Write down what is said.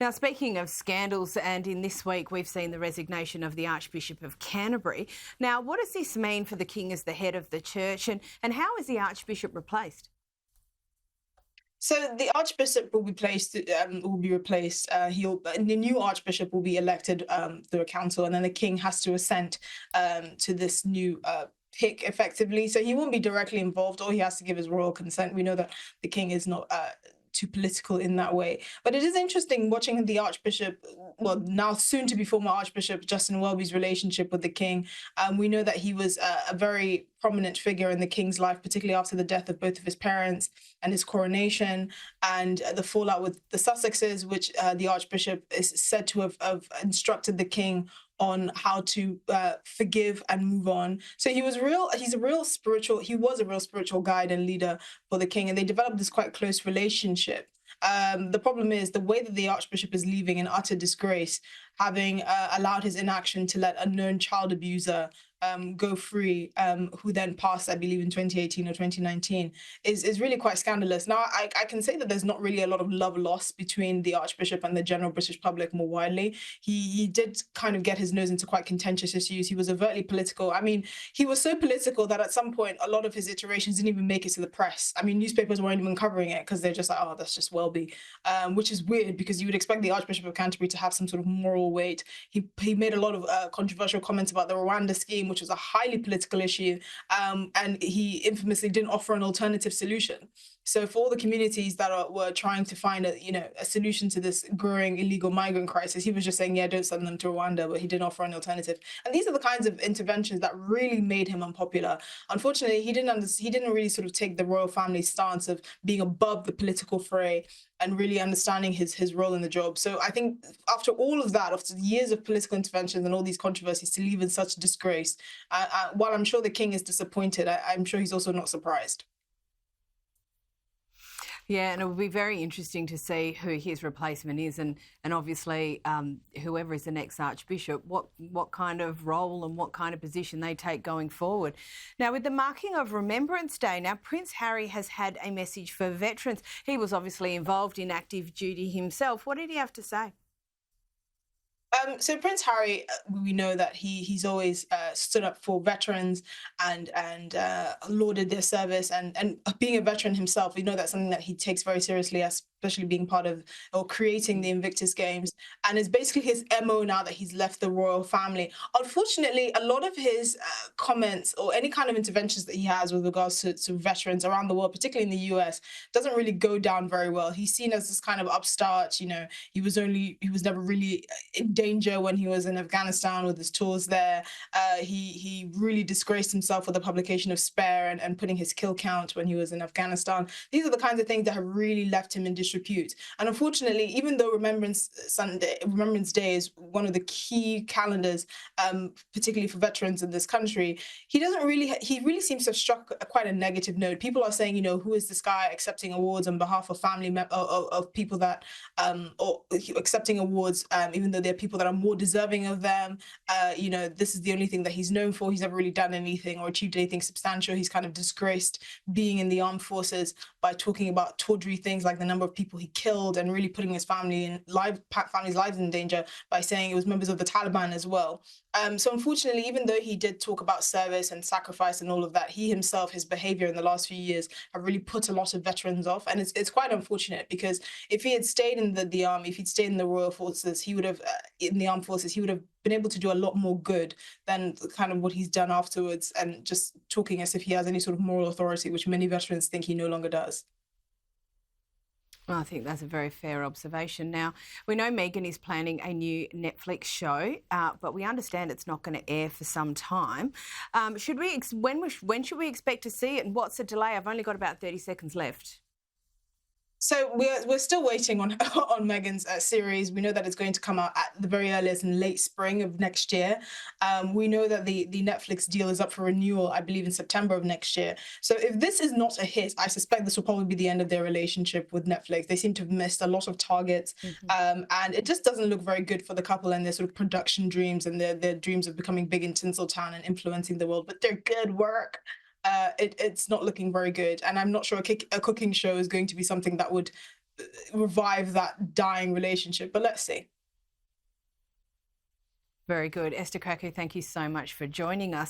Now, speaking of scandals, and in this week we've seen the resignation of the Archbishop of Canterbury. Now, what does this mean for the King as the head of the church, and how is the Archbishop replaced? So the archbishop will be replaced. The new archbishop will be elected through a council, and then the king has to assent to this new pick effectively. So he won't be directly involved. All he has to give is royal consent. We know that the king is not too political in that way. But it is interesting watching the Archbishop, well, now soon to be former Archbishop Justin Welby's relationship with the king. We know that he was a very prominent figure in the king's life, particularly after the death of both of his parents and his coronation, and the fallout with the Sussexes, which the Archbishop is said to have instructed the king on how to forgive and move on. So he was a real spiritual guide and leader for the king, and they developed this quite close relationship. The problem is the way that the Archbishop is leaving in utter disgrace, having allowed his inaction to let a known child abuser go free, who then passed, I believe, in 2018 or 2019, is really quite scandalous. Now, I can say that there's not really a lot of love lost between the Archbishop and the general British public more widely. He did kind of get his nose into quite contentious issues. He was overtly political. I mean, he was so political that at some point, a lot of his iterations didn't even make it to the press. I mean, newspapers weren't even covering it because they're just like, oh, that's just Welby, which is weird because you would expect the Archbishop of Canterbury to have some sort of moral weight. He made a lot of controversial comments about the Rwanda scheme, which was a highly political issue, and he infamously didn't offer an alternative solution. So for all the communities that were trying to find a solution to this growing illegal migrant crisis, he was just saying, yeah, don't send them to Rwanda, but he didn't offer an alternative. And these are the kinds of interventions that really made him unpopular. Unfortunately, he didn't really sort of take the royal family stance of being above the political fray and really understanding his role in the job. So I think after all of that, after years of political interventions and all these controversies, to leave in such disgrace, while I'm sure the king is disappointed, I'm sure he's also not surprised. Yeah, and it will be very interesting to see who his replacement is, and obviously whoever is the next Archbishop, what kind of role and what kind of position they take going forward. Now, with the marking of Remembrance Day, now Prince Harry has had a message for veterans. He was obviously involved in active duty himself. What did he have to say? So Prince Harry, we know that he's always stood up for veterans and lauded their service, and being a veteran himself, we know that's something that he takes very seriously, especially being part of or creating the Invictus Games, and it's basically his MO now that he's left the royal family. Unfortunately, a lot of his comments or any kind of interventions that he has with regards to veterans around the world, particularly in the US, doesn't really go down very well. He's seen as this kind of upstart. He was never really in danger when he was in Afghanistan with his tours there. He really disgraced himself with the publication of Spare and putting his kill count when he was in Afghanistan. These are the kinds of things that have really left him in disrepute. And unfortunately, even though Remembrance Day is one of the key calendars, particularly for veterans in this country, he really seems to have struck quite a negative note. People are saying, who is this guy accepting awards on behalf of of people that, or accepting awards, even though there are people that are more deserving of them. This is the only thing that he's known for. He's never really done anything or achieved anything substantial. He's kind of disgraced being in the armed forces by talking about tawdry things like the number of people he killed and really putting his family's lives in danger by saying it was members of the Taliban as well. So unfortunately, even though he did talk about service and sacrifice and all of that, he himself, his behavior in the last few years have really put a lot of veterans off. And it's quite unfortunate because if he had stayed in the army, if he'd stayed in the royal forces, he would have, in the armed forces, he would have been able to do a lot more good than kind of what he's done afterwards, and just talking as if he has any sort of moral authority, which many veterans think he no longer does. Well, I think that's a very fair observation. Now, we know Meghan is planning a new Netflix show, but we understand it's not going to air for some time. When should we expect to see it, and what's the delay? I've only got about 30 seconds left. So we're still waiting on Meghan's series. We know that it's going to come out at the very earliest in late spring of next year. We know that the Netflix deal is up for renewal, I believe, in September of next year. So if this is not a hit, I suspect this will probably be the end of their relationship with Netflix. They seem to have missed a lot of targets, and it just doesn't look very good for the couple and their sort of production dreams and their dreams of becoming big in Tinseltown and influencing the world. But they're good work. It's not looking very good, and I'm not sure a cooking show is going to be something that would revive that dying relationship. But let's see. Very good. Esther Krakue, thank you so much for joining us.